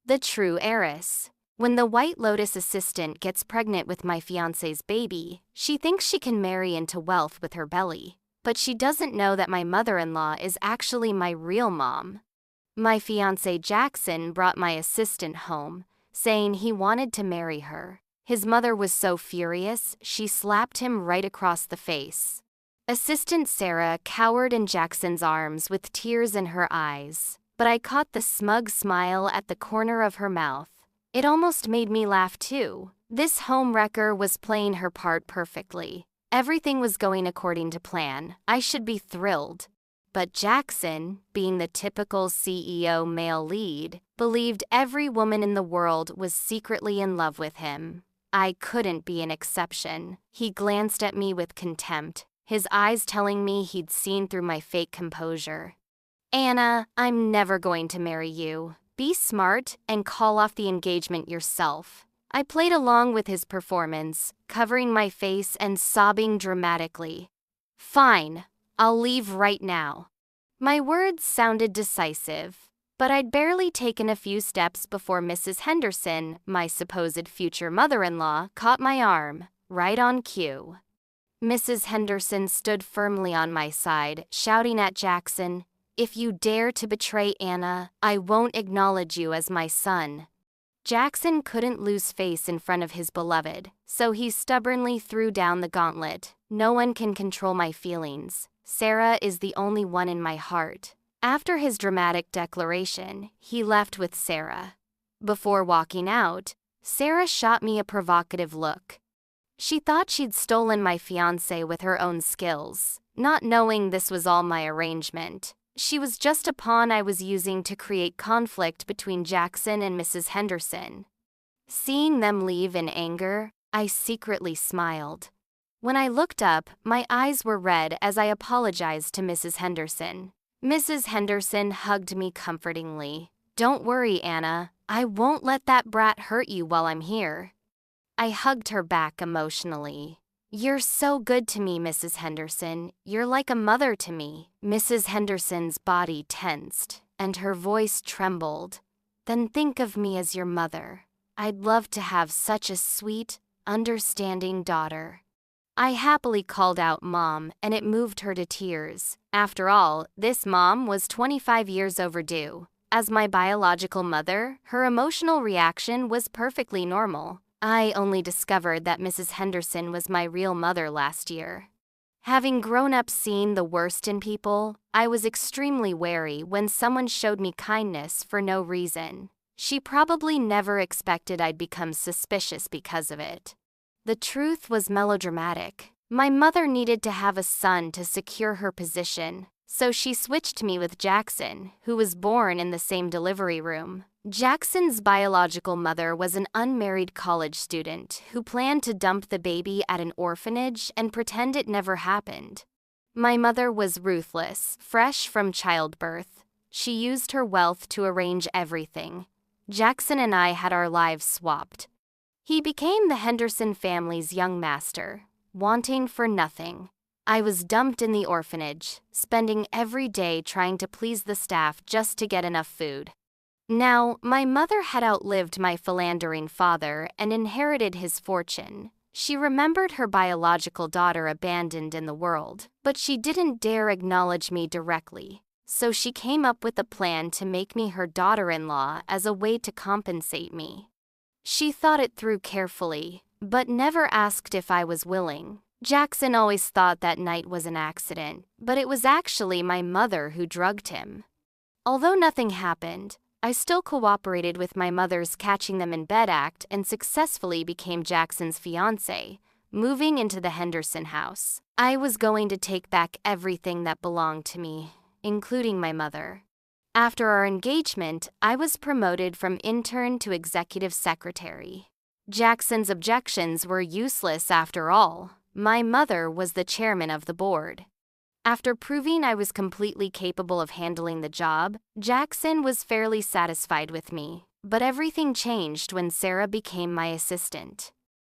The true heiress. When the White Lotus assistant gets pregnant with my fiancé's baby, she thinks she can marry into wealth with her belly. But she doesn't know that my mother-in-law is actually my real mom. My fiancé Jackson brought my assistant home, saying he wanted to marry her. His mother was so furious, she slapped him right across the face. Assistant Sarah cowered in Jackson's arms with tears in her eyes, but I caught the smug smile at the corner of her mouth. It almost made me laugh too. This homewrecker was playing her part perfectly. Everything was going according to plan. I should be thrilled. But Jackson, being the typical CEO male lead, believed every woman in the world was secretly in love with him. I couldn't be an exception. He glanced at me with contempt, his eyes telling me he'd seen through my fake composure. "Anna, I'm never going to marry you. Be smart and call off the engagement yourself." I played along with his performance, covering my face and sobbing dramatically. "Fine, I'll leave right now." My words sounded decisive, but I'd barely taken a few steps before Mrs. Henderson, my supposed future mother-in-law, caught my arm, right on cue. Mrs. Henderson stood firmly on my side, shouting at Jackson, "If you dare to betray Anna, I won't acknowledge you as my son." Jackson couldn't lose face in front of his beloved, so he stubbornly threw down the gauntlet. "No one can control my feelings. Sarah is the only one in my heart." After his dramatic declaration, he left with Sarah. Before walking out, Sarah shot me a provocative look. She thought she'd stolen my fiancé with her own skills, not knowing this was all my arrangement. She was just a pawn I was using to create conflict between Jackson and Mrs. Henderson. Seeing them leave in anger, I secretly smiled. When I looked up, my eyes were red as I apologized to Mrs. Henderson. Mrs. Henderson hugged me comfortingly. "Don't worry, Anna. I won't let that brat hurt you while I'm here." I hugged her back emotionally. "You're so good to me, Mrs. Henderson. You're like a mother to me." Mrs. Henderson's body tensed, and her voice trembled. "Then think of me as your mother. I'd love to have such a sweet, understanding daughter." I happily called out Mom, and it moved her to tears. After all, this mom was 25 years overdue. As my biological mother, her emotional reaction was perfectly normal. I only discovered that Mrs. Henderson was my real mother last year. Having grown up seeing the worst in people, I was extremely wary when someone showed me kindness for no reason. She probably never expected I'd become suspicious because of it. The truth was melodramatic. My mother needed to have a son to secure her position, so she switched me with Jackson, who was born in the same delivery room. Jackson's biological mother was an unmarried college student who planned to dump the baby at an orphanage and pretend it never happened. My mother was ruthless, fresh from childbirth. She used her wealth to arrange everything. Jackson and I had our lives swapped. He became the Henderson family's young master, wanting for nothing. I was dumped in the orphanage, spending every day trying to please the staff just to get enough food. Now, my mother had outlived my philandering father and inherited his fortune. She remembered her biological daughter abandoned in the world, but she didn't dare acknowledge me directly, so she came up with a plan to make me her daughter-in-law as a way to compensate me. She thought it through carefully, but never asked if I was willing. Jackson always thought that night was an accident, but it was actually my mother who drugged him. Although nothing happened, I still cooperated with my mother's catching them in bed act and successfully became Jackson's fiancé, moving into the Henderson house. I was going to take back everything that belonged to me, including my mother. After our engagement, I was promoted from intern to executive secretary. Jackson's objections were useless after all. My mother was the chairman of the board. After proving I was completely capable of handling the job, Jackson was fairly satisfied with me. But everything changed when Sarah became my assistant.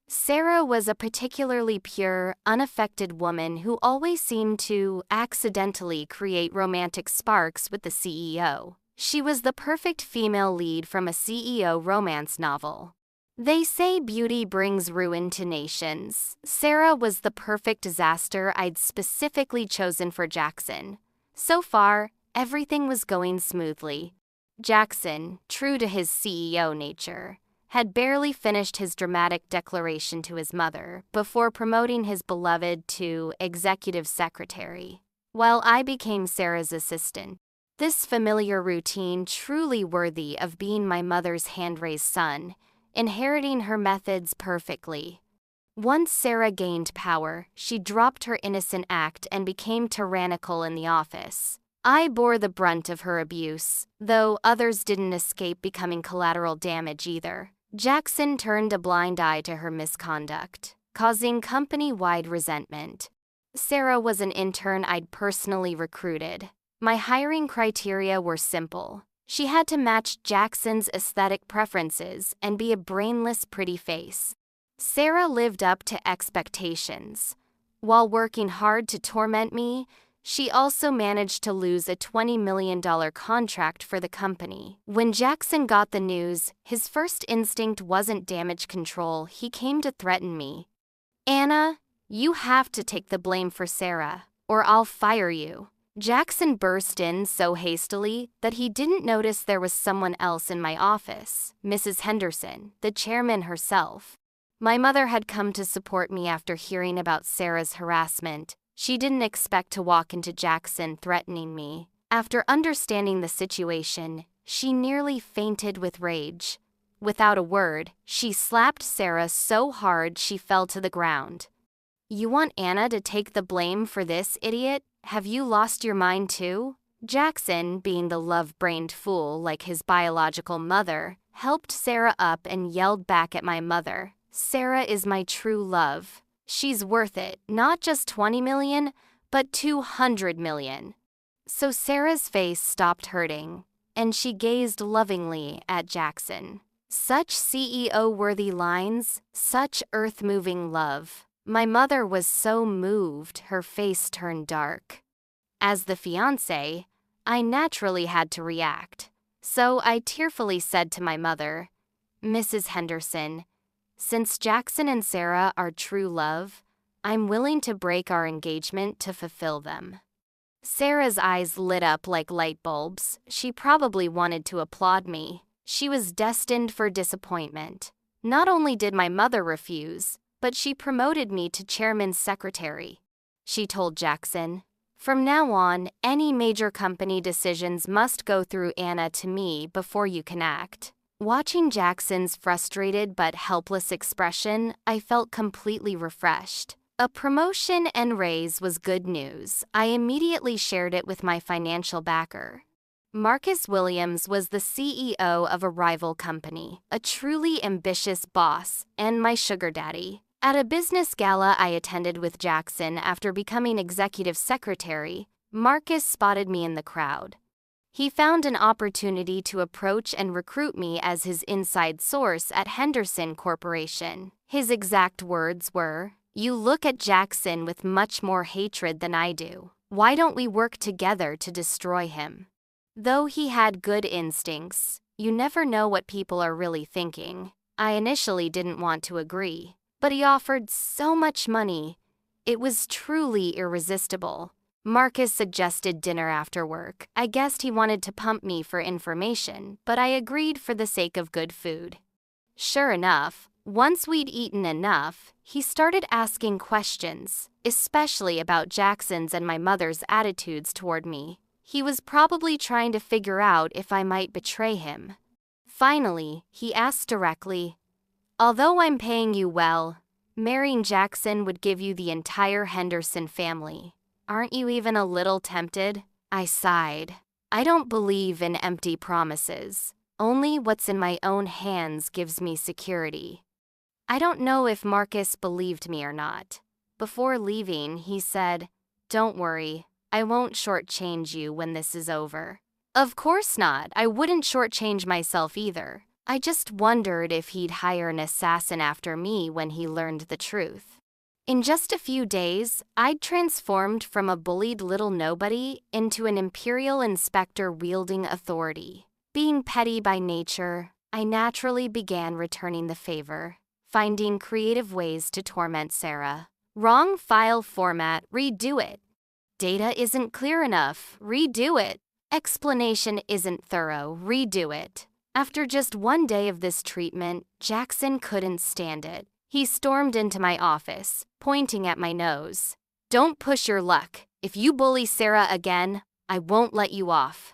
Sarah was a particularly pure, unaffected woman who always seemed to accidentally create romantic sparks with the CEO. She was the perfect female lead from a CEO romance novel. They say beauty brings ruin to nations. Sarah was the perfect disaster I'd specifically chosen for Jackson. So far, everything was going smoothly. Jackson, true to his CEO nature, had barely finished his dramatic declaration to his mother before promoting his beloved to executive secretary, while I became Sarah's assistant. This familiar routine truly worthy of being my mother's hand-raised son, inheriting her methods perfectly. Once Sarah gained power, she dropped her innocent act and became tyrannical in the office. I bore the brunt of her abuse, though others didn't escape becoming collateral damage either. Jackson turned a blind eye to her misconduct, causing company-wide resentment. Sarah was an intern I'd personally recruited. My hiring criteria were simple. She had to match Jackson's aesthetic preferences and be a brainless pretty face. Sarah lived up to expectations. While working hard to torment me, she also managed to lose a $20 million contract for the company. When Jackson got the news, his first instinct wasn't damage control. He came to threaten me. "Anna, you have to take the blame for Sarah, or I'll fire you." Jackson burst in so hastily that he didn't notice there was someone else in my office, Mrs. Henderson, the chairman herself. My mother had come to support me after hearing about Sarah's harassment. She didn't expect to walk into Jackson threatening me. After understanding the situation, she nearly fainted with rage. Without a word, she slapped Sarah so hard she fell to the ground. "You want Anna to take the blame for this, idiot? Have you lost your mind too?" Jackson, being the love-brained fool like his biological mother, helped Sarah up and yelled back at my mother, "Sarah is my true love. She's worth it, not just 20 million, but 200 million. So Sarah's face stopped hurting, and she gazed lovingly at Jackson. Such CEO-worthy lines, such earth-moving love. My mother was so moved, her face turned dark. As the fiancé, I naturally had to react. So I tearfully said to my mother, "Mrs. Henderson, since Jackson and Sarah are true love, I'm willing to break our engagement to fulfill them." Sarah's eyes lit up like light bulbs. She probably wanted to applaud me. She was destined for disappointment. Not only did my mother refuse, but she promoted me to chairman's secretary. She told Jackson, "From now on, any major company decisions must go through Anna to me before you can act." Watching Jackson's frustrated but helpless expression, I felt completely refreshed. A promotion and raise was good news. I immediately shared it with my financial backer. Marcus Williams was the CEO of a rival company, a truly ambitious boss, and my sugar daddy. At a business gala I attended with Jackson after becoming executive secretary, Marcus spotted me in the crowd. He found an opportunity to approach and recruit me as his inside source at Henderson Corporation. His exact words were, "You look at Jackson with much more hatred than I do. Why don't we work together to destroy him?" Though he had good instincts, you never know what people are really thinking. I initially didn't want to agree, but he offered so much money. It was truly irresistible. Marcus suggested dinner after work. I guessed he wanted to pump me for information, but I agreed for the sake of good food. Sure enough, once we'd eaten enough, he started asking questions, especially about Jackson's and my mother's attitudes toward me. He was probably trying to figure out if I might betray him. Finally, he asked directly, "Although I'm paying you well, marrying Jackson would give you the entire Henderson family. Aren't you even a little tempted?" I sighed. I don't believe in empty promises. Only what's in my own hands gives me security. I don't know if Marcus believed me or not. Before leaving, he said, "Don't worry, I won't shortchange you when this is over." Of course not. I wouldn't shortchange myself either. I just wondered if he'd hire an assassin after me when he learned the truth. In just a few days, I'd transformed from a bullied little nobody into an imperial inspector wielding authority. Being petty by nature, I naturally began returning the favor, finding creative ways to torment Sarah. Wrong file format, redo it. Data isn't clear enough, redo it. Explanation isn't thorough, redo it. After just one day of this treatment, Jackson couldn't stand it. He stormed into my office, pointing at my nose. "Don't push your luck. If you bully Sarah again, I won't let you off."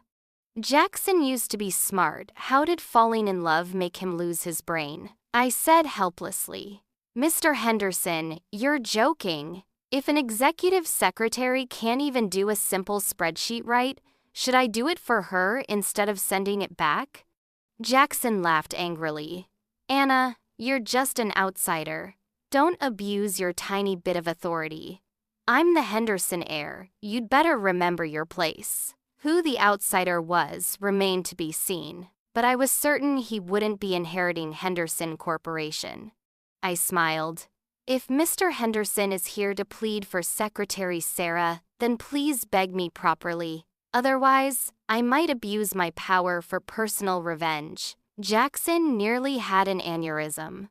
Jackson used to be smart. How did falling in love make him lose his brain? I said helplessly. "Mr. Henderson, you're joking. If an executive secretary can't even do a simple spreadsheet right, should I do it for her instead of sending it back?" Jackson laughed angrily. "Anna, you're just an outsider. Don't abuse your tiny bit of authority. I'm the Henderson heir. You'd better remember your place." Who the outsider was remained to be seen, but I was certain he wouldn't be inheriting Henderson Corporation. I smiled. "If Mr. Henderson is here to plead for Secretary Sarah, then please beg me properly. Otherwise, I might abuse my power for personal revenge." Jackson nearly had an aneurysm.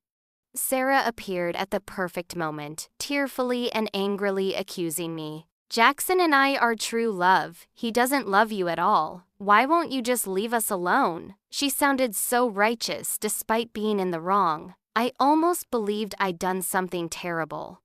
Sarah appeared at the perfect moment, tearfully and angrily accusing me. "Jackson and I are true love. He doesn't love you at all. Why won't you just leave us alone?" She sounded so righteous despite being in the wrong. I almost believed I'd done something terrible.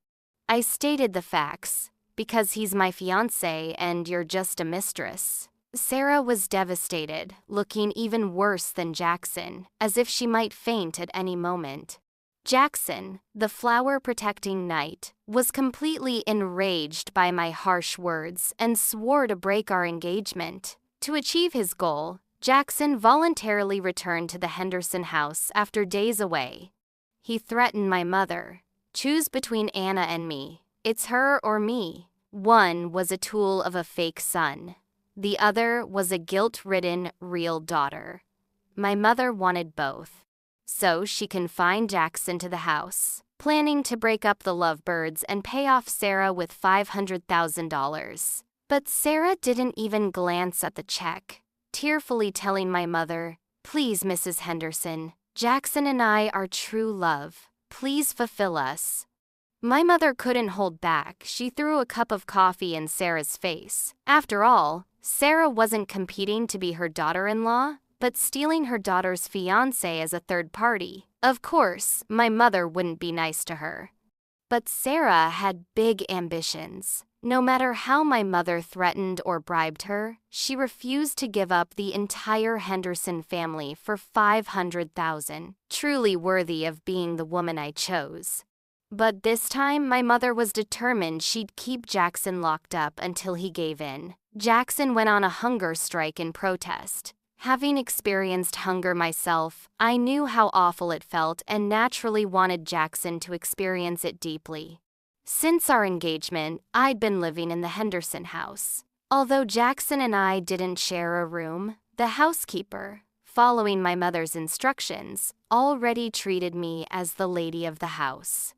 I stated the facts. "Because he's my fiancé and you're just a mistress." Sarah was devastated, looking even worse than Jackson, as if she might faint at any moment. Jackson, the flower-protecting knight, was completely enraged by my harsh words and swore to break our engagement. To achieve his goal, Jackson voluntarily returned to the Henderson house after days away. He threatened my mother. "Choose between Anna and me. It's her or me." One was a tool of a fake son. The other was a guilt-ridden, real daughter. My mother wanted both. So she confined Jackson to the house, planning to break up the lovebirds and pay off Sarah with $500,000. But Sarah didn't even glance at the check, tearfully telling my mother, "Please, Mrs. Henderson, Jackson and I are true love. Please fulfill us." My mother couldn't hold back. She threw a cup of coffee in Sarah's face. After all, Sarah wasn't competing to be her daughter-in-law, but stealing her daughter's fiancé as a third party. Of course, my mother wouldn't be nice to her. But Sarah had big ambitions. No matter how my mother threatened or bribed her, she refused to give up the entire Henderson family for $500,000, truly worthy of being the woman I chose. But this time, my mother was determined she'd keep Jackson locked up until he gave in. Jackson went on a hunger strike in protest. Having experienced hunger myself, I knew how awful it felt and naturally wanted Jackson to experience it deeply. Since our engagement, I'd been living in the Henderson house. Although Jackson and I didn't share a room, the housekeeper, following my mother's instructions, already treated me as the lady of the house.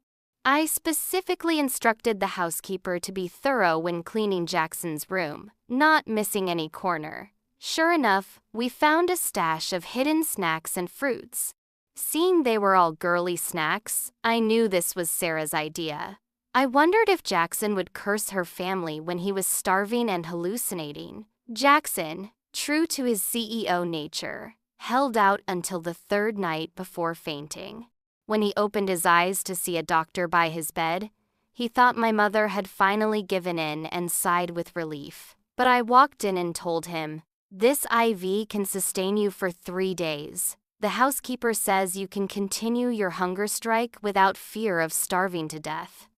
I specifically instructed the housekeeper to be thorough when cleaning Jackson's room, not missing any corner. Sure enough, we found a stash of hidden snacks and fruits. Seeing they were all girly snacks, I knew this was Sarah's idea. I wondered if Jackson would curse her family when he was starving and hallucinating. Jackson, true to his CEO nature, held out until the third night before fainting. When he opened his eyes to see a doctor by his bed, he thought my mother had finally given in and sighed with relief. But I walked in and told him, "This IV can sustain you for 3 days. The housekeeper says you can continue your hunger strike without fear of starving to death."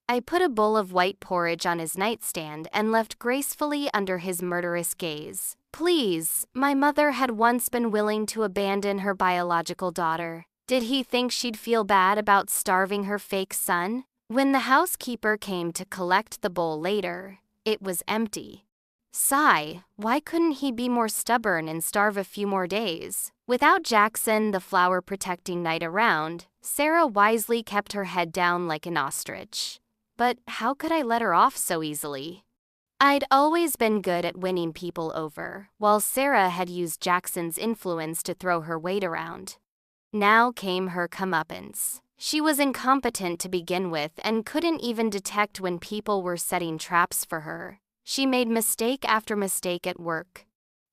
I put a bowl of white porridge on his nightstand and left gracefully under his murderous gaze. Please, my mother had once been willing to abandon her biological daughter. Did he think she'd feel bad about starving her fake son? When the housekeeper came to collect the bowl later, it was empty. Sigh, why couldn't he be more stubborn and starve a few more days? Without Jackson, the flower-protecting knight around, Sarah wisely kept her head down like an ostrich. but how could I let her off so easily? I'd always been good at winning people over, while Sarah had used Jackson's influence to throw her weight around. Now came her comeuppance. She was incompetent to begin with and couldn't even detect when people were setting traps for her. She made mistake after mistake at work.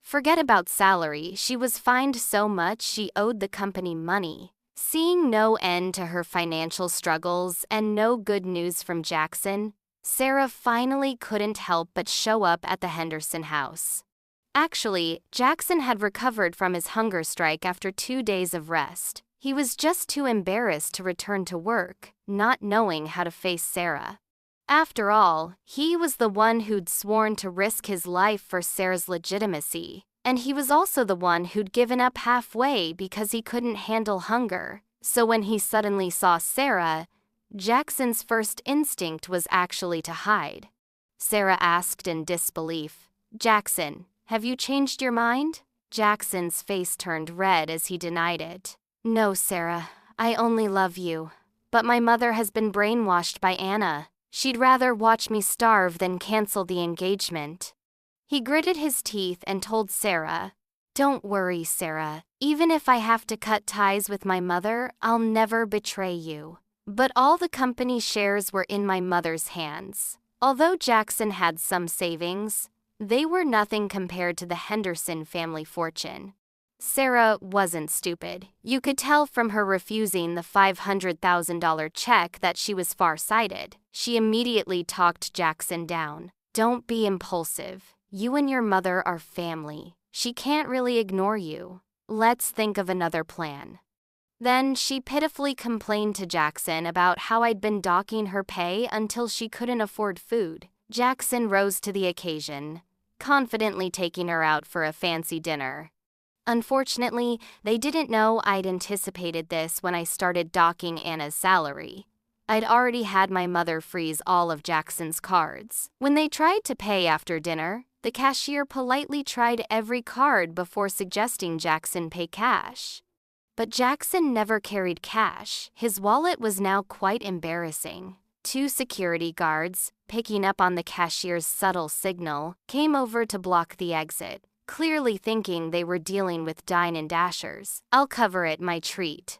Forget about salary, she was fined so much she owed the company money. Seeing no end to her financial struggles and no good news from Jackson, Sarah finally couldn't help but show up at the Henderson house. Actually, Jackson had recovered from his hunger strike after 2 days of rest. He was just too embarrassed to return to work, not knowing how to face Sarah. After all, he was the one who'd sworn to risk his life for Sarah's legitimacy, and he was also the one who'd given up halfway because he couldn't handle hunger. So when he suddenly saw Sarah, Jackson's first instinct was actually to hide. Sarah asked in disbelief, "Jackson, have you changed your mind?" Jackson's face turned red as he denied it. "No, Sarah, I only love you. But my mother has been brainwashed by Anna. She'd rather watch me starve than cancel the engagement." He gritted his teeth and told Sarah, "Don't worry, Sarah. Even if I have to cut ties with my mother, I'll never betray you." But all the company shares were in my mother's hands. Although Jackson had some savings, they were nothing compared to the Henderson family fortune. Sarah wasn't stupid. You could tell from her refusing the $500,000 check that she was far-sighted. She immediately talked Jackson down. "Don't be impulsive. You and your mother are family. She can't really ignore you. Let's think of another plan." Then she pitifully complained to Jackson about how I'd been docking her pay until she couldn't afford food. Jackson rose to the occasion, confidently taking her out for a fancy dinner. Unfortunately, they didn't know I'd anticipated this when I started docking Anna's salary. I'd already had my mother freeze all of Jackson's cards. When they tried to pay after dinner, the cashier politely tried every card before suggesting Jackson pay cash. But Jackson never carried cash. His wallet was now quite embarrassing. 2 security guards, picking up on the cashier's subtle signal, came over to block the exit, clearly thinking they were dealing with dine and dashers. "I'll cover it, my treat."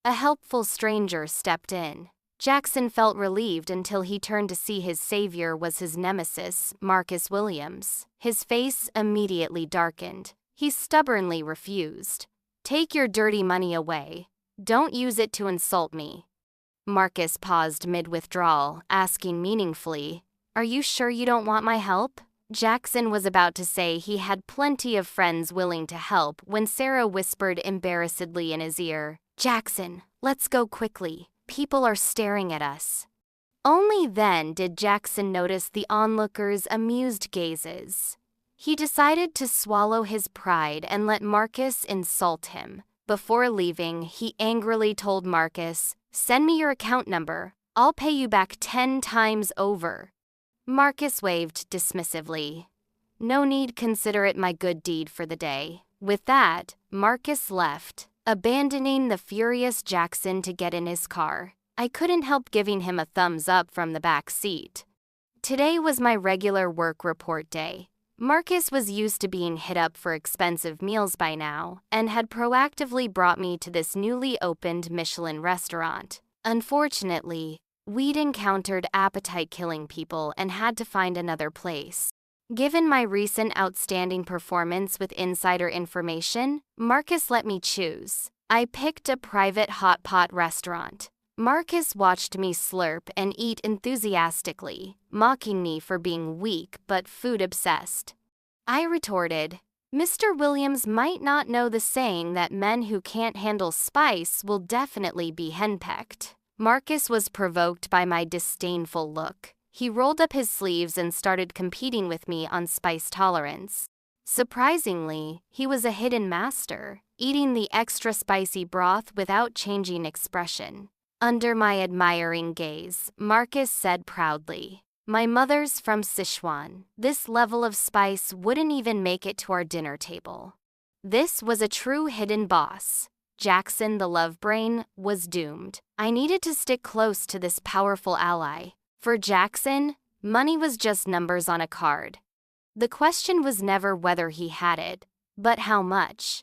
A helpful stranger stepped in. Jackson felt relieved until he turned to see his savior was his nemesis, Marcus Williams. His face immediately darkened. He stubbornly refused. "Take your dirty money away. Don't use it to insult me." Marcus paused mid-withdrawal, asking meaningfully, "Are you sure you don't want my help?" Jackson was about to say he had plenty of friends willing to help when Sarah whispered embarrassedly in his ear, "Jackson, let's go quickly. People are staring at us." Only then did Jackson notice the onlookers' amused gazes. He decided to swallow his pride and let Marcus insult him. Before leaving, he angrily told Marcus, "Send me your account number. I'll pay you back 10 times over." Marcus waved dismissively. "No need, consider it my good deed for the day." With that, Marcus left, abandoning the furious Jackson to get in his car. I couldn't help giving him a thumbs up from the back seat. Today was my regular work report day. Marcus was used to being hit up for expensive meals by now and had proactively brought me to this newly opened Michelin restaurant. Unfortunately, we'd encountered appetite-killing people and had to find another place. Given my recent outstanding performance with insider information, Marcus let me choose. I picked a private hot pot restaurant. Marcus watched me slurp and eat enthusiastically, mocking me for being weak but food-obsessed. I retorted, "Mr. Williams might not know the saying that men who can't handle spice will definitely be henpecked." Marcus was provoked by my disdainful look. He rolled up his sleeves and started competing with me on spice tolerance. Surprisingly, he was a hidden master, eating the extra spicy broth without changing expression. Under my admiring gaze, Marcus said proudly, "My mother's from Sichuan. This level of spice wouldn't even make it to our dinner table." This was a true hidden boss. Jackson, the love brain, was doomed. I needed to stick close to this powerful ally. For Jackson, money was just numbers on a card. The question was never whether he had it, but how much.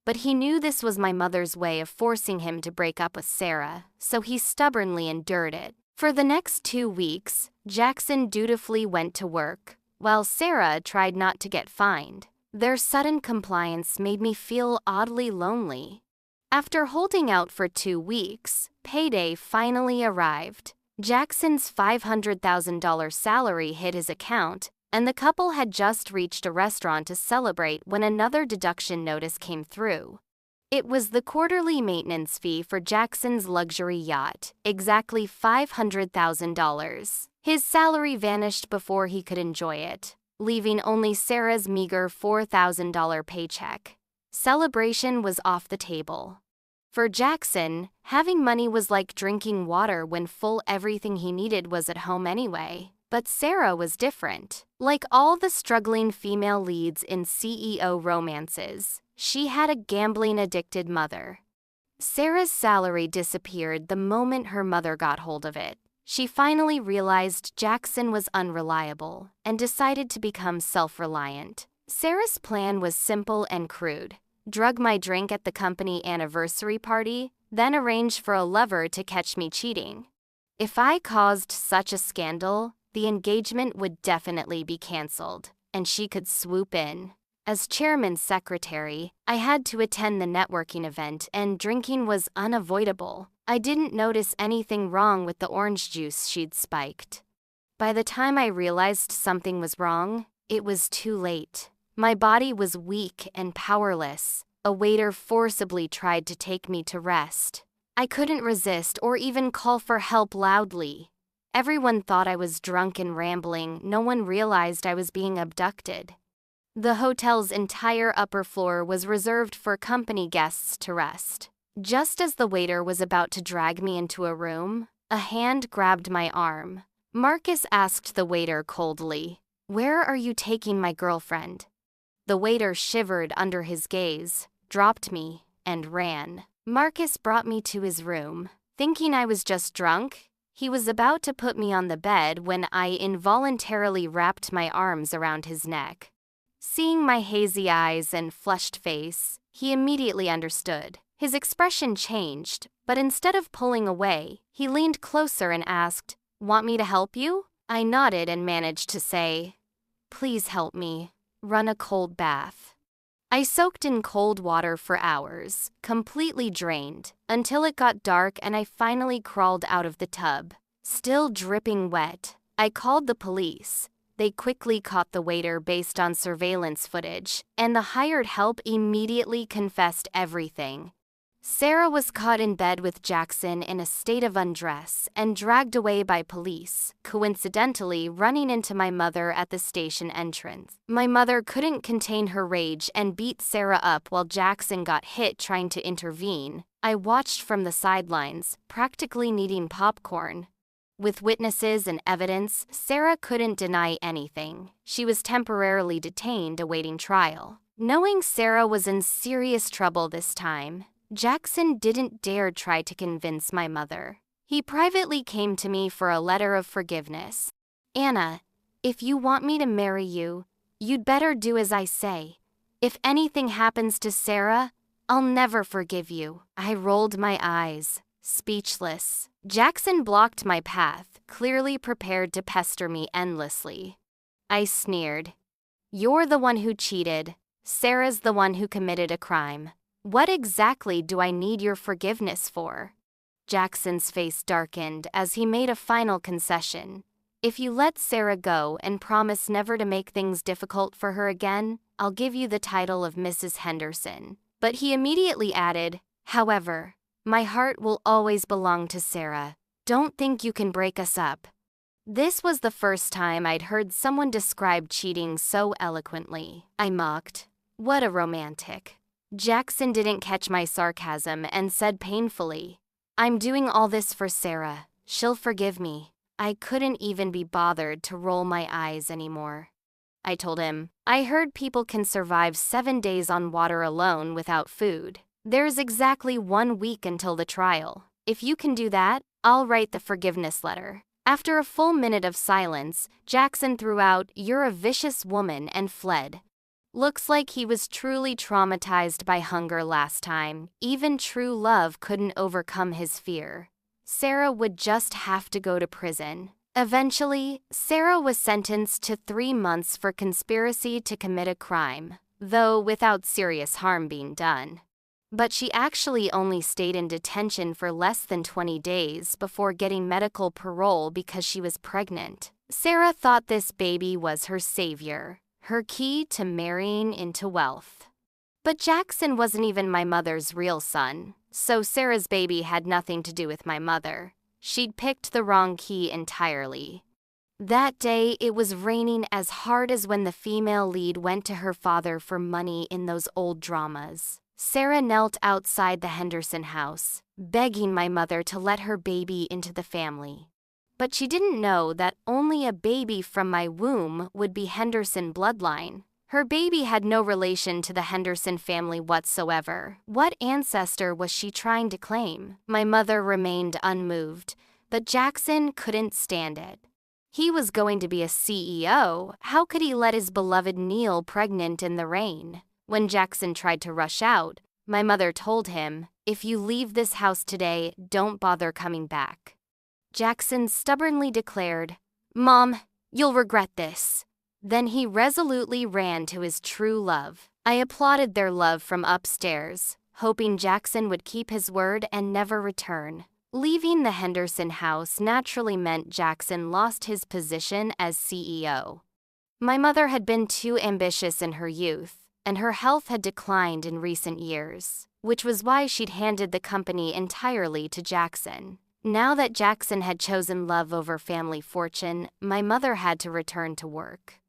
But he knew this was my mother's way of forcing him to break up with Sarah, so he stubbornly endured it. For the next 2 weeks, Jackson dutifully went to work, while Sarah tried not to get fined. Their sudden compliance made me feel oddly lonely. After holding out for 2 weeks, payday finally arrived. Jackson's $500,000 salary hit his account, and the couple had just reached a restaurant to celebrate when another deduction notice came through. It was the quarterly maintenance fee for Jackson's luxury yacht, exactly $500,000. His salary vanished before he could enjoy it, leaving only Sarah's meager $4,000 paycheck. Celebration was off the table. For Jackson, having money was like drinking water when full. Everything he needed was at home anyway. But Sarah was different. Like all the struggling female leads in CEO romances, she had a gambling-addicted mother. Sarah's salary disappeared the moment her mother got hold of it. She finally realized Jackson was unreliable and decided to become self-reliant. Sarah's plan was simple and crude. Drug my drink at the company anniversary party, then arrange for a lover to catch me cheating. If I caused such a scandal, the engagement would definitely be canceled, and she could swoop in. As chairman's secretary, I had to attend the networking event, and drinking was unavoidable. I didn't notice anything wrong with the orange juice she'd spiked. By the time I realized something was wrong, it was too late. My body was weak and powerless. A waiter forcibly tried to take me to rest. I couldn't resist or even call for help loudly. Everyone thought I was drunk and rambling. No one realized I was being abducted. The hotel's entire upper floor was reserved for company guests to rest. Just as the waiter was about to drag me into a room, a hand grabbed my arm. Marcus asked the waiter coldly, "Where are you taking my girlfriend?" The waiter shivered under his gaze, dropped me, and ran. Marcus brought me to his room. Thinking I was just drunk, he was about to put me on the bed when I involuntarily wrapped my arms around his neck. Seeing my hazy eyes and flushed face, he immediately understood. His expression changed, but instead of pulling away, he leaned closer and asked, "Want me to help you?" I nodded and managed to say, "Please help me. Run a cold bath." I soaked in cold water for hours, completely drained, until it got dark and I finally crawled out of the tub. Still dripping wet, I called the police. They quickly caught the waiter based on surveillance footage, and the hired help immediately confessed everything. Sarah was caught in bed with Jackson in a state of undress and dragged away by police, coincidentally running into my mother at the station entrance. My mother couldn't contain her rage and beat Sarah up while Jackson got hit trying to intervene. I watched from the sidelines, practically needing popcorn. With witnesses and evidence, Sarah couldn't deny anything. She was temporarily detained awaiting trial. Knowing Sarah was in serious trouble this time, Jackson didn't dare try to convince my mother. He privately came to me for a letter of forgiveness. "Anna, if you want me to marry you, you'd better do as I say. If anything happens to Sarah, I'll never forgive you." I rolled my eyes, speechless. Jackson blocked my path, clearly prepared to pester me endlessly. I sneered. "You're the one who cheated. Sarah's the one who committed a crime. What exactly do I need your forgiveness for?" Jackson's face darkened as he made a final concession. "If you let Sarah go and promise never to make things difficult for her again, I'll give you the title of Mrs. Henderson." But he immediately added, "However, my heart will always belong to Sarah. Don't think you can break us up." This was the first time I'd heard someone describe cheating so eloquently. I mocked, "What a romantic." Jackson didn't catch my sarcasm and said painfully, "I'm doing all this for Sarah. She'll forgive me." I couldn't even be bothered to roll my eyes anymore. I told him, "I heard people can survive 7 days on water alone without food. There's exactly 1 week until the trial. If you can do that, I'll write the forgiveness letter." After a full minute of silence, Jackson threw out, "You're a vicious woman," and fled. Looks like he was truly traumatized by hunger last time. Even true love couldn't overcome his fear. Sarah would just have to go to prison. Eventually, Sarah was sentenced to 3 months for conspiracy to commit a crime, though without serious harm being done. But she actually only stayed in detention for less than 20 days before getting medical parole because she was pregnant. Sarah thought this baby was her savior, her key to marrying into wealth. But Jackson wasn't even my mother's real son, so Sarah's baby had nothing to do with my mother. She'd picked the wrong key entirely. That day, it was raining as hard as when the female lead went to her father for money in those old dramas. Sarah knelt outside the Henderson house, begging my mother to let her baby into the family. But she didn't know that only a baby from my womb would be Henderson bloodline. Her baby had no relation to the Henderson family whatsoever. What ancestor was she trying to claim? My mother remained unmoved, but Jackson couldn't stand it. He was going to be a CEO. How could he let his beloved kneel pregnant in the rain? When Jackson tried to rush out, my mother told him, "If you leave this house today, don't bother coming back." Jackson stubbornly declared, "Mom, you'll regret this." Then he resolutely ran to his true love. I applauded their love from upstairs, hoping Jackson would keep his word and never return. Leaving the Henderson house naturally meant Jackson lost his position as CEO. My mother had been too ambitious in her youth, and her health had declined in recent years, which was why she'd handed the company entirely to Jackson. Now that Jackson had chosen love over family fortune, my mother had to return to work.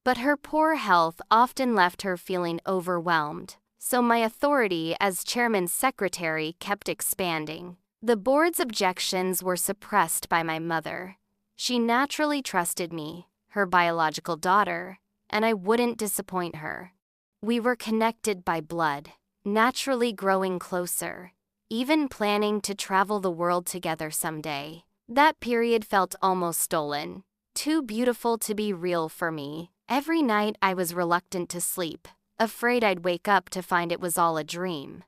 But her poor health often left her feeling overwhelmed, so my authority as chairman's secretary kept expanding. The board's objections were suppressed by my mother. She naturally trusted me, her biological daughter, and I wouldn't disappoint her. We were connected by blood, naturally growing closer, even planning to travel the world together someday. That period felt almost stolen, too beautiful to be real for me. Every night I was reluctant to sleep, afraid I'd wake up to find it was all a dream.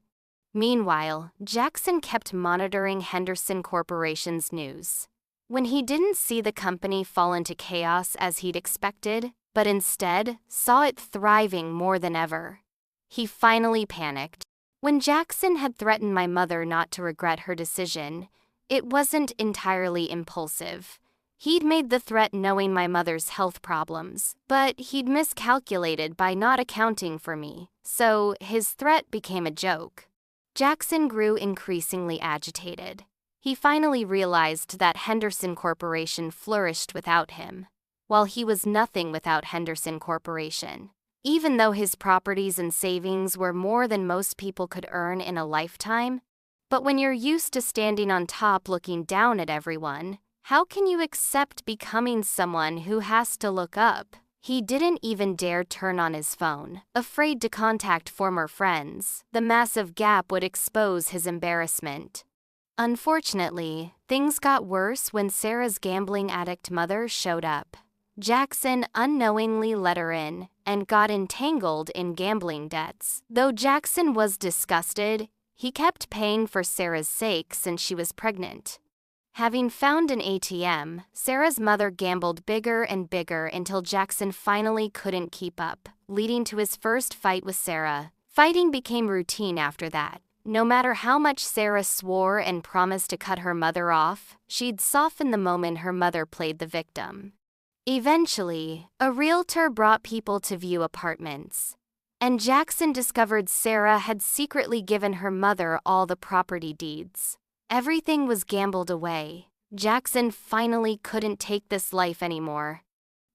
Meanwhile, Jackson kept monitoring Henderson Corporation's news. When he didn't see the company fall into chaos as he'd expected, but instead saw it thriving more than ever, he finally panicked. When Jackson had threatened my mother not to regret her decision, it wasn't entirely impulsive. He'd made the threat knowing my mother's health problems, but he'd miscalculated by not accounting for me, so his threat became a joke. Jackson grew increasingly agitated. He finally realized that Henderson Corporation flourished without him, while he was nothing without Henderson Corporation. Even though his properties and savings were more than most people could earn in a lifetime, but when you're used to standing on top looking down at everyone, how can you accept becoming someone who has to look up? He didn't even dare turn on his phone, afraid to contact former friends. The massive gap would expose his embarrassment. Unfortunately, things got worse when Sarah's gambling addict mother showed up. Jackson unknowingly let her in and got entangled in gambling debts. Though Jackson was disgusted, he kept paying for Sarah's sake since she was pregnant. Having found an ATM, Sarah's mother gambled bigger and bigger until Jackson finally couldn't keep up, leading to his first fight with Sarah. Fighting became routine after that. No matter how much Sarah swore and promised to cut her mother off, she'd soften the moment her mother played the victim. Eventually, a realtor brought people to view apartments, and Jackson discovered Sarah had secretly given her mother all the property deeds. Everything was gambled away. Jackson finally couldn't take this life anymore.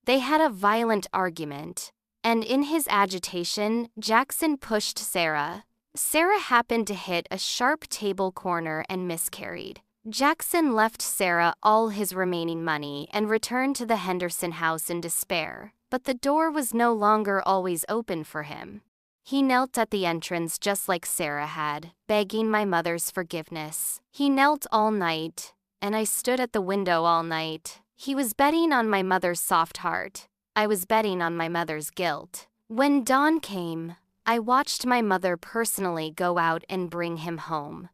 They had a violent argument, and in his agitation, Jackson pushed Sarah. Sarah happened to hit a sharp table corner and miscarried. Jackson left Sarah all his remaining money and returned to the Henderson house in despair, but the door was no longer always open for him. He knelt at the entrance just like Sarah had, begging my mother's forgiveness. He knelt all night, and I stood at the window all night, He was betting on my mother's soft heart. I was betting on my mother's guilt. When dawn came, I watched my mother personally go out and bring him home.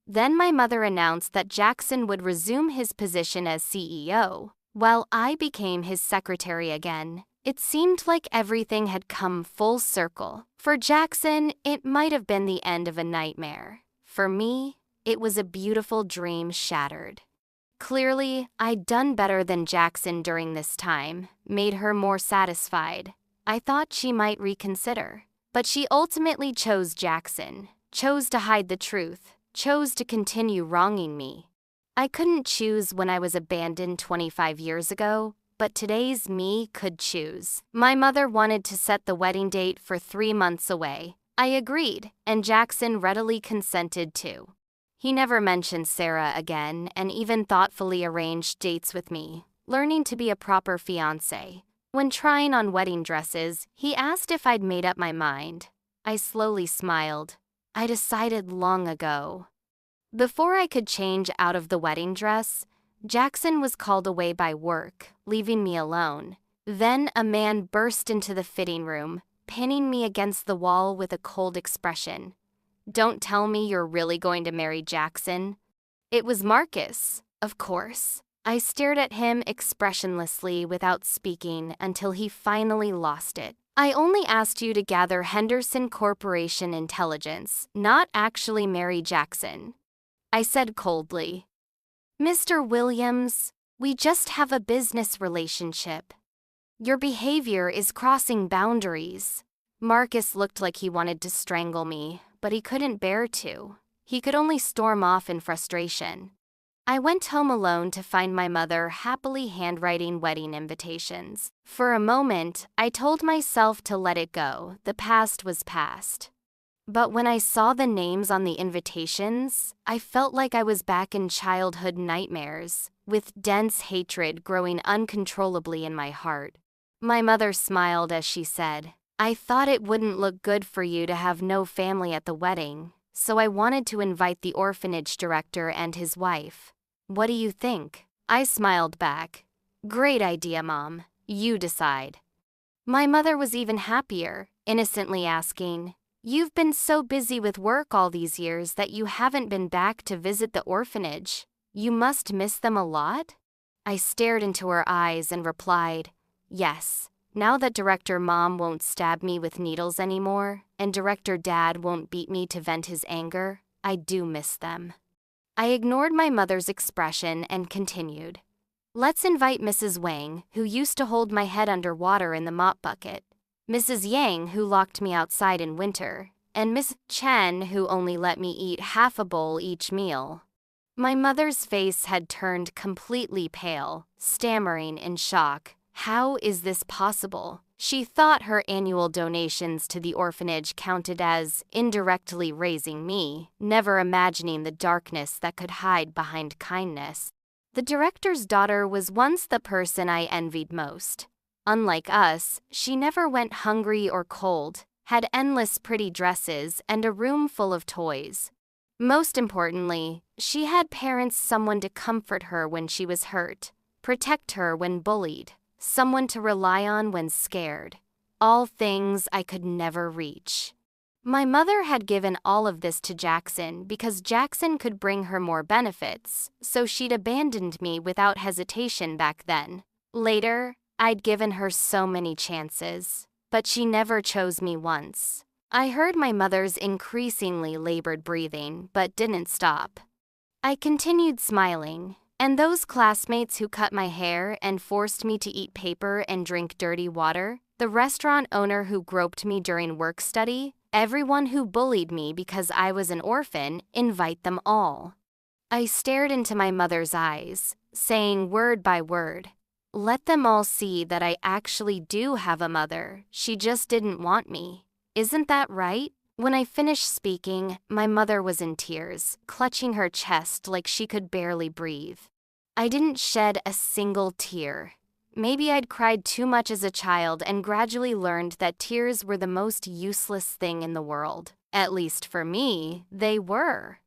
Then my mother announced that Jackson would resume his position as CEO, while I became his secretary again. It seemed like everything had come full circle. For Jackson, it might have been the end of a nightmare. For me, it was a beautiful dream shattered. Clearly, I'd done better than Jackson during this time, made her more satisfied. I thought she might reconsider. But she ultimately chose Jackson, chose to hide the truth, chose to continue wronging me. I couldn't choose when I was abandoned 25 years ago, but today's me could choose. My mother wanted to set the wedding date for 3 months away. I agreed, and Jackson readily consented too. He never mentioned Sarah again and even thoughtfully arranged dates with me, learning to be a proper fiancé. When trying on wedding dresses, he asked if I'd made up my mind. I slowly smiled. I decided long ago. Before I could change out of the wedding dress, Jackson was called away by work, leaving me alone. Then a man burst into the fitting room, pinning me against the wall with a cold expression. "Don't tell me you're really going to marry Jackson." It was Marcus, of course. I stared at him expressionlessly without speaking until he finally lost it. "I only asked you to gather Henderson Corporation intelligence, not actually marry Jackson," I said coldly. "Mr. Williams, we just have a business relationship. Your behavior is crossing boundaries." Marcus looked like he wanted to strangle me, but he couldn't bear to. He could only storm off in frustration. I went home alone to find my mother happily handwriting wedding invitations. For a moment, I told myself to let it go. The past was past. But when I saw the names on the invitations, I felt like I was back in childhood nightmares, with dense hatred growing uncontrollably in my heart. My mother smiled as she said, "I thought it wouldn't look good for you to have no family at the wedding, so I wanted to invite the orphanage director and his wife. What do you think?" I smiled back. "Great idea, Mom. You decide." My mother was even happier, innocently asking, "You've been so busy with work all these years that you haven't been back to visit the orphanage. You must miss them a lot?" I stared into her eyes and replied, "Yes. Now that Director Mom won't stab me with needles anymore, and Director Dad won't beat me to vent his anger, I do miss them." I ignored my mother's expression and continued. "Let's invite Mrs. Wang, who used to hold my head under water in the mop bucket, Mrs. Yang, who locked me outside in winter, and Miss Chen, who only let me eat half a bowl each meal." My mother's face had turned completely pale, stammering in shock. How is this possible? She thought her annual donations to the orphanage counted as indirectly raising me, never imagining the darkness that could hide behind kindness. The director's daughter was once the person I envied most. Unlike us, she never went hungry or cold, had endless pretty dresses and a room full of toys. Most importantly, she had parents, someone to comfort her when she was hurt, protect her when bullied, someone to rely on when scared. All things I could never reach. My mother had given all of this to Jackson because Jackson could bring her more benefits, so she'd abandoned me without hesitation back then. Later, I'd given her so many chances, but she never chose me once. I heard my mother's increasingly labored breathing, but didn't stop. I continued smiling, and those classmates who cut my hair and forced me to eat paper and drink dirty water, the restaurant owner who groped me during work study, everyone who bullied me because I was an orphan, invite them all. I stared into my mother's eyes, saying word by word, "Let them all see that I actually do have a mother. She just didn't want me. Isn't that right?" When I finished speaking, my mother was in tears, clutching her chest like she could barely breathe. I didn't shed a single tear. Maybe I'd cried too much as a child and gradually learned that tears were the most useless thing in the world. At least for me, they were.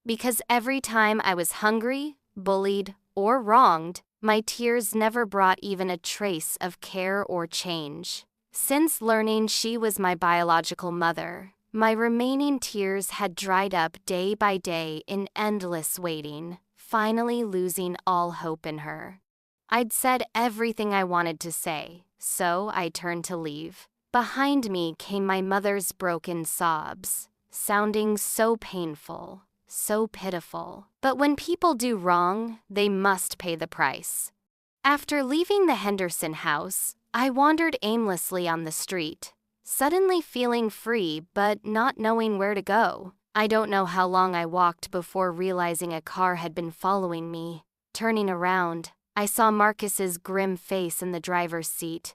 Because every time I was hungry, bullied, or wronged, My tears never brought even a trace of care or change. Since learning she was my biological mother, my remaining tears had dried up day by day in endless waiting, finally losing all hope in her. I'd said everything I wanted to say, so I turned to leave. Behind me came my mother's broken sobs, sounding so painful, so pitiful. But when people do wrong, they must pay the price. After leaving the Henderson house, I wandered aimlessly on the street, suddenly feeling free but not knowing where to go. I don't know how long I walked before realizing a car had been following me. Turning around, I saw Marcus's grim face in the driver's seat.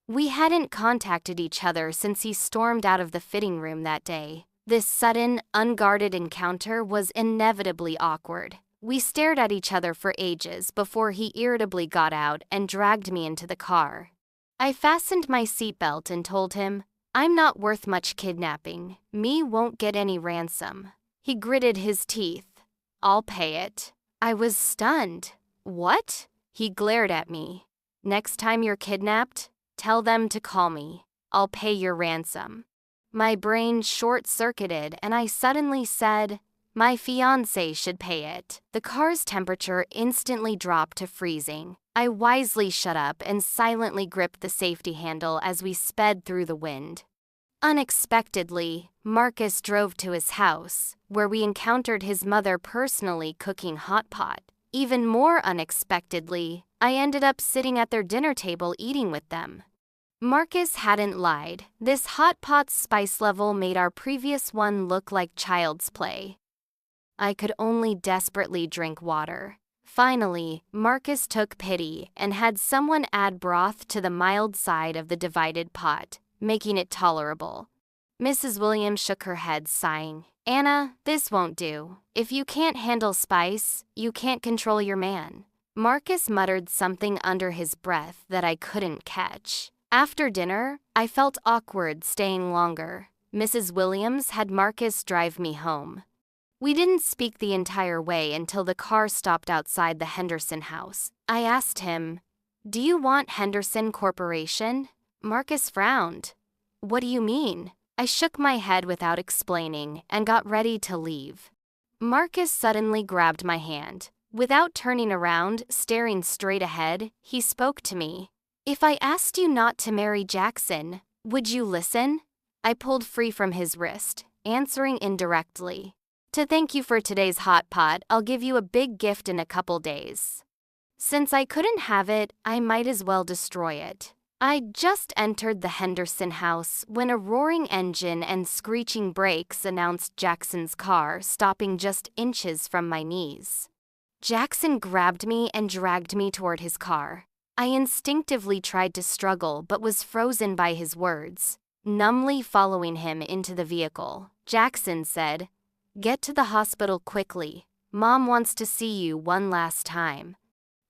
We hadn't contacted each other since he stormed out of the fitting room that day. This sudden, unguarded encounter was inevitably awkward. We stared at each other for ages before he irritably got out and dragged me into the car. I fastened my seatbelt and told him, "I'm not worth much kidnapping. Me won't get any ransom." He gritted his teeth. "I'll pay it." I was stunned. "What?" He glared at me. "Next time you're kidnapped, tell them to call me. I'll pay your ransom." My brain short-circuited and I suddenly said, "My fiancé should pay it." The car's temperature instantly dropped to freezing. I wisely shut up and silently gripped the safety handle as we sped through the wind. Unexpectedly, Marcus drove to his house, where we encountered his mother personally cooking hot pot. Even more unexpectedly, I ended up sitting at their dinner table eating with them. Marcus hadn't lied. This hot pot's spice level made our previous one look like child's play. I could only desperately drink water. Finally, Marcus took pity and had someone add broth to the mild side of the divided pot, making it tolerable. Mrs. Williams shook her head, sighing. "Anna, this won't do. If you can't handle spice, you can't control your man." Marcus muttered something under his breath that I couldn't catch. After dinner, I felt awkward staying longer. Mrs. Williams had Marcus drive me home. We didn't speak the entire way until the car stopped outside the Henderson house. I asked him, "Do you want Henderson Corporation?" Marcus frowned. "What do you mean?" I shook my head without explaining and got ready to leave. Marcus suddenly grabbed my hand. Without turning around, staring straight ahead, he spoke to me. "If I asked you not to marry Jackson, would you listen?" I pulled free from his wrist, answering indirectly. "To thank you for today's hot pot, I'll give you a big gift in a couple days." Since I couldn't have it, I might as well destroy it. I'd just entered the Henderson house when a roaring engine and screeching brakes announced Jackson's car stopping just inches from my knees. Jackson grabbed me and dragged me toward his car. I instinctively tried to struggle but was frozen by his words. Numbly following him into the vehicle, Jackson said, "Get to the hospital quickly. Mom wants to see you one last time."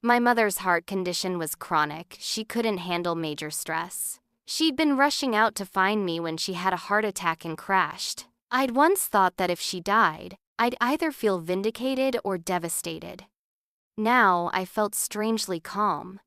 My mother's heart condition was chronic. She couldn't handle major stress. She'd been rushing out to find me when she had a heart attack and crashed. I'd once thought that if she died, I'd either feel vindicated or devastated. Now I felt strangely calm.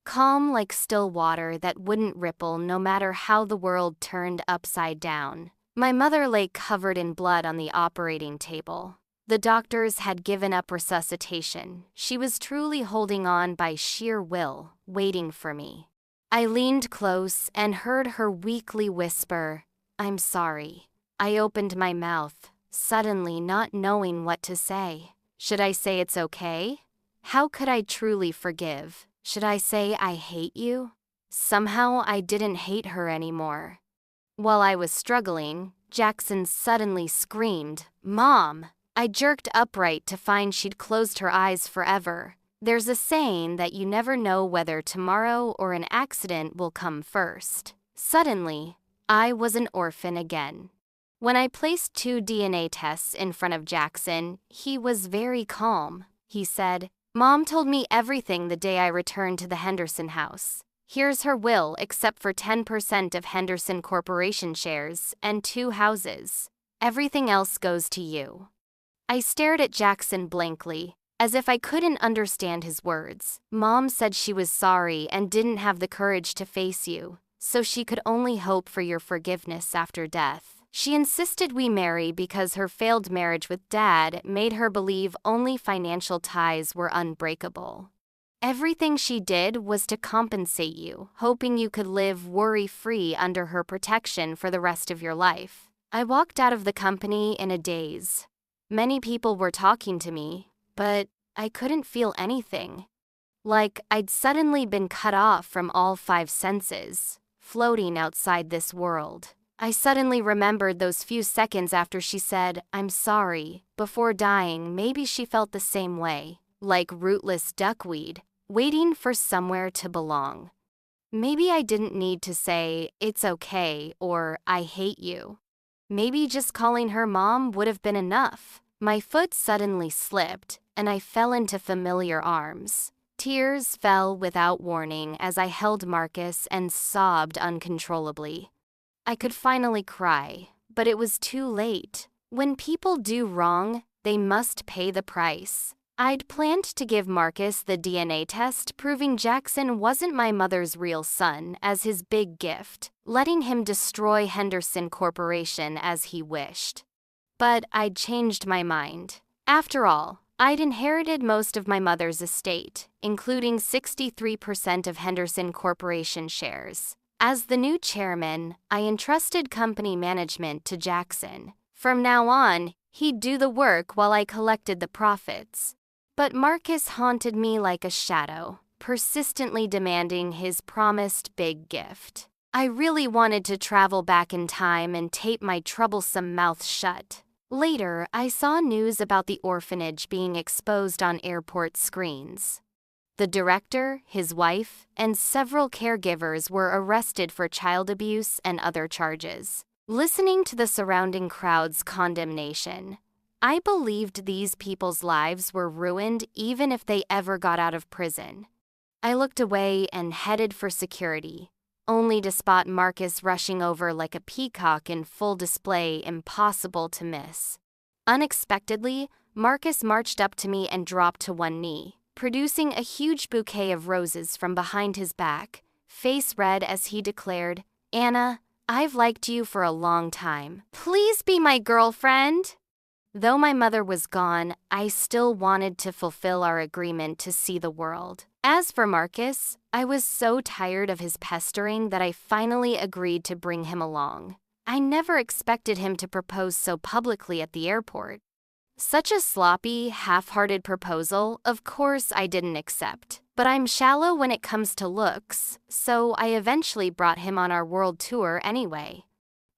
Calm like still water that wouldn't ripple no matter how the world turned upside down. My mother lay covered in blood on the operating table. The doctors had given up resuscitation. She was truly holding on by sheer will, waiting for me. I leaned close and heard her weakly whisper, "I'm sorry." I opened my mouth, suddenly not knowing what to say. Should I say it's okay? How could I truly forgive? Should I say I hate you? Somehow I didn't hate her anymore. While I was struggling, Jackson suddenly screamed, "Mom!" I jerked upright to find she'd closed her eyes forever. There's a saying that you never know whether tomorrow or an accident will come first. Suddenly, I was an orphan again. When I placed 2 DNA tests in front of Jackson, he was very calm. He said, "Mom told me everything the day I returned to the Henderson house. Here's her will except for 10% of Henderson Corporation shares and 2 houses. Everything else goes to you." I stared at Jackson blankly. as if I couldn't understand his words. Mom said she was sorry and didn't have the courage to face you, so she could only hope for your forgiveness after death. She insisted we marry because her failed marriage with Dad made her believe only financial ties were unbreakable. Everything she did was to compensate you, hoping you could live worry-free under her protection for the rest of your life. I walked out of the company in a daze. Many people were talking to me, but I couldn't feel anything. Like I'd suddenly been cut off from all 5 senses, floating outside this world. I suddenly remembered those few seconds after she said, "I'm sorry." Before dying, maybe she felt the same way, like rootless duckweed, waiting for somewhere to belong. Maybe I didn't need to say, "It's okay," or "I hate you." Maybe just calling her mom would have been enough. My foot suddenly slipped, and I fell into familiar arms. Tears fell without warning as I held Marcus and sobbed uncontrollably. I could finally cry, but it was too late. When people do wrong, they must pay the price. I'd planned to give Marcus the DNA test proving Jackson wasn't my mother's real son as his big gift, letting him destroy Henderson Corporation as he wished. But I'd changed my mind. After all, I'd inherited most of my mother's estate, including 63% of Henderson Corporation shares. As the new chairman, I entrusted company management to Jackson. From now on, he'd do the work while I collected the profits. But Marcus haunted me like a shadow, persistently demanding his promised big gift. I really wanted to travel back in time and tape my troublesome mouth shut. Later, I saw news about the orphanage being exposed on airport screens. The director, his wife, and several caregivers were arrested for child abuse and other charges. Listening to the surrounding crowd's condemnation, I believed these people's lives were ruined even if they ever got out of prison. I looked away and headed for security, only to spot Marcus rushing over like a peacock in full display impossible to miss. Unexpectedly, Marcus marched up to me and dropped to one knee, producing a huge bouquet of roses from behind his back, face red as he declared, "Anna, I've liked you for a long time. Please be my girlfriend." Though my mother was gone, I still wanted to fulfill our agreement to see the world. As for Marcus, I was so tired of his pestering that I finally agreed to bring him along. I never expected him to propose so publicly at the airport. Such a sloppy, half-hearted proposal, of course I didn't accept. But I'm shallow when it comes to looks, so I eventually brought him on our world tour anyway.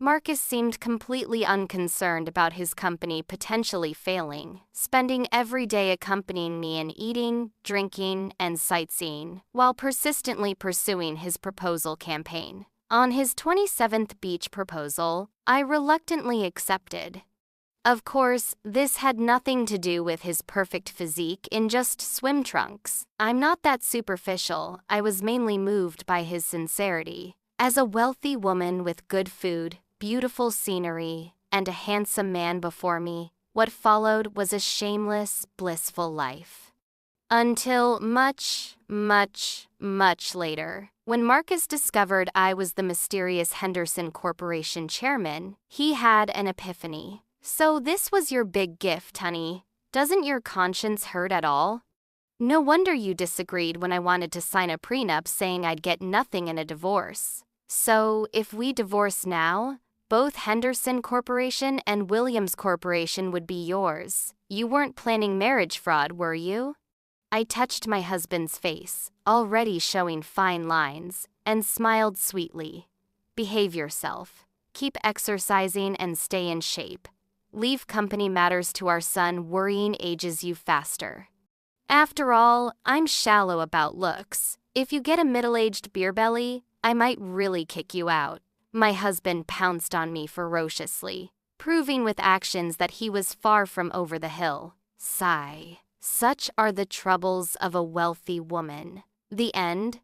Marcus seemed completely unconcerned about his company potentially failing, spending every day accompanying me in eating, drinking, and sightseeing, while persistently pursuing his proposal campaign. On his 27th beach proposal, I reluctantly accepted. Of course, this had nothing to do with his perfect physique in just swim trunks. I'm not that superficial. I was mainly moved by his sincerity. As a wealthy woman with good food, beautiful scenery, and a handsome man before me, what followed was a shameless, blissful life. Until much, much, much later, when Marcus discovered I was the mysterious Henderson Corporation chairman, he had an epiphany. "So this was your big gift, honey. Doesn't your conscience hurt at all? No wonder you disagreed when I wanted to sign a prenup saying I'd get nothing in a divorce. So if we divorce now, both Henderson Corporation and Williams Corporation would be yours. You weren't planning marriage fraud, were you?" I touched my husband's face, already showing fine lines, and smiled sweetly. "Behave yourself. Keep exercising and stay in shape. Leave company matters to our son. Worrying ages you faster. After all, I'm shallow about looks. If you get a middle-aged beer belly, I might really kick you out." My husband pounced on me ferociously, proving with actions that he was far from over the hill. Sigh. Such are the troubles of a wealthy woman. The end.